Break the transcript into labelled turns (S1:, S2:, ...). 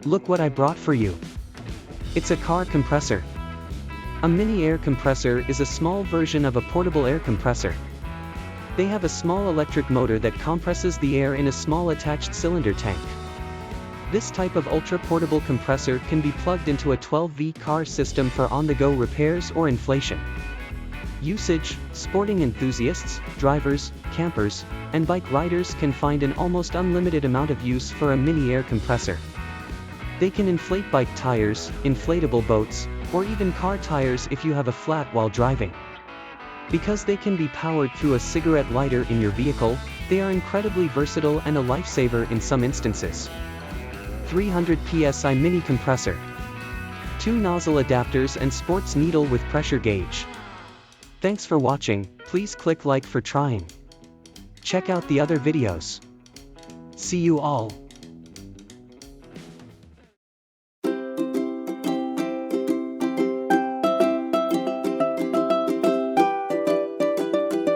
S1: Look what I brought for you. It's a car compressor. A mini air compressor is a small version of a portable air compressor. They have a small electric motor that compresses the air in a small attached cylinder tank. This type of ultra-portable compressor can be plugged into a 12V car system for on-the-go repairs or inflation. Usage: sporting enthusiasts, drivers, campers, and bike riders can find an almost unlimited amount of use for a mini air compressor. They can inflate bike tires, inflatable boats, or even car tires if you have a flat while driving. Because they can be powered through a cigarette lighter in your vehicle, they are incredibly versatile and a lifesaver in some instances. 300 PSI Mini Compressor. 2 nozzle adapters and sports needle with pressure gauge. Thanks for watching. Please click like for trying. Check out the other videos. See you all.